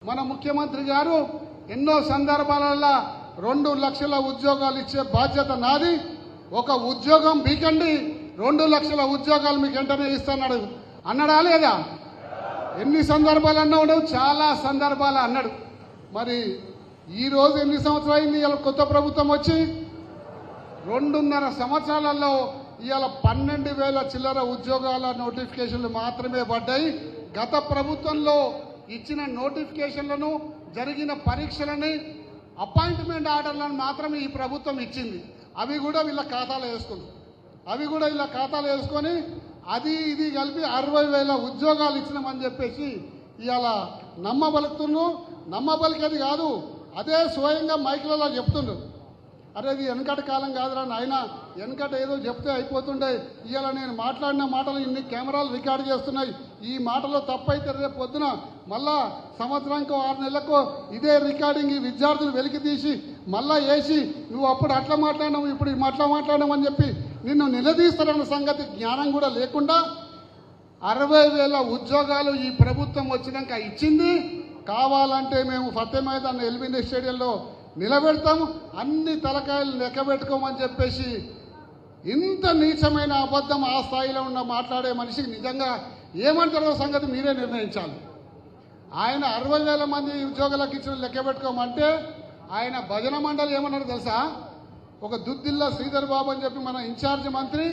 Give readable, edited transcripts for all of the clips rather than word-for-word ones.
మన ముఖ్యమంత్రి గారు ఎన్నో సందర్భాలలో 2 లక్షల ఉద్యోగాలు ఇచ్చే బాధ్యత నాది. ఒక ఉద్యోగం బీకండి 2 లక్షల ఉద్యోగాలు మీకు వెంటనే ఇస్తున్నాడు అన్నాడా లేదా? ఎన్ని సందర్భాలు అన్నాడు? చాలా సందర్భాలు అన్నాడు. మరి ఈ రోజు ఎన్ని సంవత్సరాలు అయింది ఇలా కొత్త ప్రభుత్వం వచ్చి? 2.5 సంవత్సరాలలో ఇవాళ 12,000 చిల్లర ఉద్యోగాల నోటిఫికేషన్లు మాత్రమే పడ్డాయి. గత ప్రభుత్వంలో ఇచ్చిన నోటిఫికేషన్లను, జరిగిన పరీక్షలని, అపాయింట్మెంట్ ఆర్డర్లను మాత్రమే ఈ ప్రభుత్వం ఇచ్చింది. అవి కూడా వీళ్ళ ఖాతాలో వేసుకొని అది ఇది కలిపి 60,000 ఉద్యోగాలు ఇచ్చినామని చెప్పేసి ఇవాళ నమ్మబలికేది కాదు. అదే స్వయంగా మైకులలో చెప్తుండ్రు. అరే ఇది వెనకటి కాలం కాదురా నాయన, వెనకట ఏదో చెప్తే అయిపోతుండే. ఇవాళ నేను మాట్లాడిన మాటలు ఇన్ని కెమెరాలు రికార్డు చేస్తున్నాయి. ఈ మాటలో తప్పైతే రేపు పొద్దున మళ్ళా సంవత్సరానికో 6 నెలలకో ఇదే రికార్డింగ్ ఈ విద్యార్థులు వెలికి తీసి మళ్ళా వేసి నువ్వు అప్పుడు అట్లా మాట్లాడినావు ఇప్పుడు అట్లా మాట్లాడినావు అని చెప్పి నిన్ను నిలదీస్తారన్న సంగతి జ్ఞానం కూడా లేకుండా 60,000 ఉద్యోగాలు ఈ ప్రభుత్వం వచ్చినాక ఇచ్చింది. కావాలంటే మేము ఫతే మైదాన్ ఎల్బీ స్టేడియంలో నిలబెడతాము, అన్ని తలకాయలు లెక్కబెట్టుకోమని చెప్పేసి ఇంత నీచమైన అబద్ధం ఆ స్థాయిలో ఉన్న మాట్లాడే మనిషికి నిజంగా ఏమంటారో సంగతి మీరే నిర్ణయించాలి. ఆయన 60,000 మంది ఉద్యోగాలకు ఇచ్చిన లెక్క పెట్టుకోమంటే ఆయన భజన మండలి ఏమన్నాడు తెలుసా? ఒక దుద్దిల్ల శ్రీధర్ బాబు అని చెప్పి మన ఇన్ఛార్జ్ మంత్రి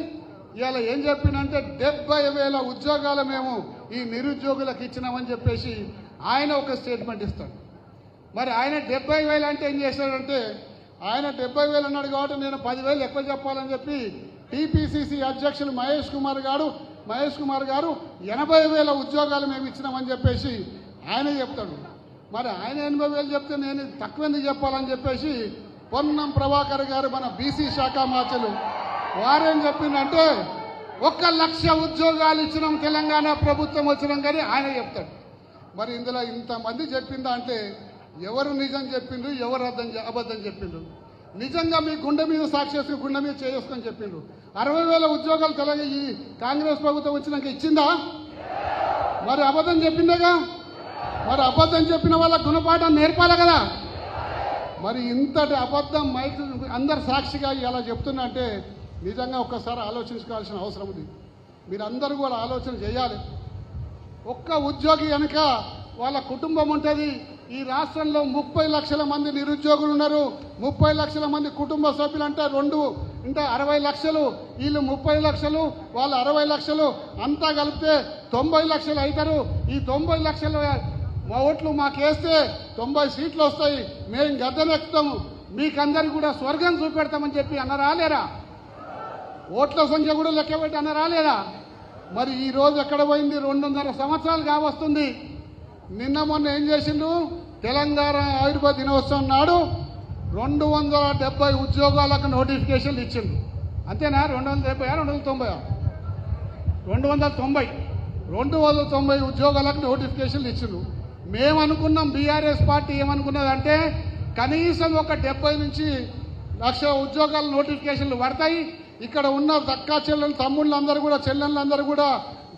ఇవాళ ఏం చెప్పిందంటే 70,000 ఉద్యోగాలు మేము ఈ నిరుద్యోగులకు ఇచ్చినామని చెప్పేసి ఆయన ఒక స్టేట్మెంట్ ఇస్తాడు. మరి ఆయన 70,000 అంటే ఏం చేశాడంటే ఆయన 70,000 అన్నాడు కాబట్టి నేను 10,000 ఎక్కువ చెప్పాలని చెప్పి టీపీసీసీ అధ్యక్షులు మహేష్ కుమార్ గారు 80,000 ఉద్యోగాలు మేము ఇచ్చినామని చెప్పేసి ఆయన చెప్తాడు. మరి ఆయన 80,000 చెప్తే నేను తక్కువ ఎందుకు చెప్పాలని చెప్పేసి పొన్నం ప్రభాకర్ గారు మన బీసీ శాఖ మార్చలు వారేం చెప్పిందంటే 1,00,000 ఉద్యోగాలు ఇచ్చినాం తెలంగాణ ప్రభుత్వం వచ్చినాం కానీ ఆయన చెప్తాడు. మరి ఇందులో ఇంతమంది చెప్పిందా అంటే ఎవరు నిజం చెప్పిండ్రు, ఎవరు అబద్ధం చెప్పిండ్రు? నిజంగా మీ గుండె మీద సాక్షి గుండె మీద చేసుకొని చెప్పిండ్రు. 60,000 ఉద్యోగాలు తెలంగాణ ఈ కాంగ్రెస్ ప్రభుత్వం వచ్చినాక ఇచ్చిందా? మరి అబద్ధం చెప్పిందేగా. మరి అబద్ధం చెప్పిన వాళ్ళ గుణపాఠం నేర్పాలి కదా. మరి ఇంతటి అబద్ధం మైక్ అందరు సాక్షిగా ఇలా చెప్తున్నా అంటే నిజంగా ఒక్కసారి ఆలోచించుకోవాల్సిన అవసరం ఉంది. మీరందరూ కూడా ఆలోచన చేయాలి. ఒక్క ఉద్యోగి కనుక వాళ్ళ కుటుంబం ఉంటుంది. ఈ రాష్ట్రంలో 30 లక్షల మంది నిరుద్యోగులు ఉన్నారు. 30 లక్షల మంది కుటుంబ సభ్యులు అంటే 60 లక్షలు, వీళ్ళు 30 లక్షలు, వాళ్ళు 60 లక్షలు, అంతా కలిపితే 90 లక్షలు అవుతారు. ఈ 90 లక్షల ఓట్లు మాకేస్తే 90 సీట్లు వస్తాయి, మేము గద్దెనెక్కుతాము, మీకందరికి కూడా స్వర్గం చూపెడతామని చెప్పి అన్నరా లేరా? ఓట్ల సంఖ్య కూడా లెక్కబెట్టి అన్నరా లేరా? మరి ఈ రోజు ఎక్కడ పోయింది? 2.5 సంవత్సరాలు కావస్తుంది. నిన్న మొన్న ఏం చేసిండు? తెలంగాణ ఆవిర్భావ దినోత్సవం నాడు 270 ఉద్యోగాలకు నోటిఫికేషన్లు ఇచ్చిండు. అంతేనా? 270 290 ఉద్యోగాలకు నోటిఫికేషన్లు ఇచ్చిండు. మేము అనుకున్నాం, బీఆర్ఎస్ పార్టీ ఏమనుకున్నదంటే కనీసం ఒక 70 నుంచి 1,00,000 ఉద్యోగాల నోటిఫికేషన్లు పడతాయి. ఇక్కడ ఉన్న దక్కా తమ్ముళ్ళందరూ కూడా చెల్లెళ్ళందరూ కూడా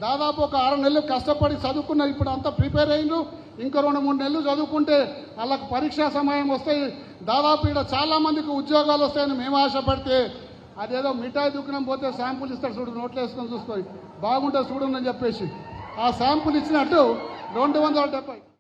దాదాపు ఒక 6 నెలలు కష్టపడి చదువుకున్నారు. ఇప్పుడు అంతా ప్రిపేర్ అయ్యిండ్రు. ఇంకో 2-3 నెలలు చదువుకుంటే వాళ్ళకు పరీక్షా సమయం వస్తాయి. దాదాపు ఇక్కడ చాలామందికి ఉద్యోగాలు వస్తాయని మేము ఆశపడితే అదేదో మిఠాయి దుకాణం పోతే శాంపుల్ ఇస్తాడు చూడు, నోట్లు వేసుకొని చూసుకొని బాగుంటుంది చూడండి అని చెప్పేసి ఆ శాంపుల్ ఇచ్చినట్టు 270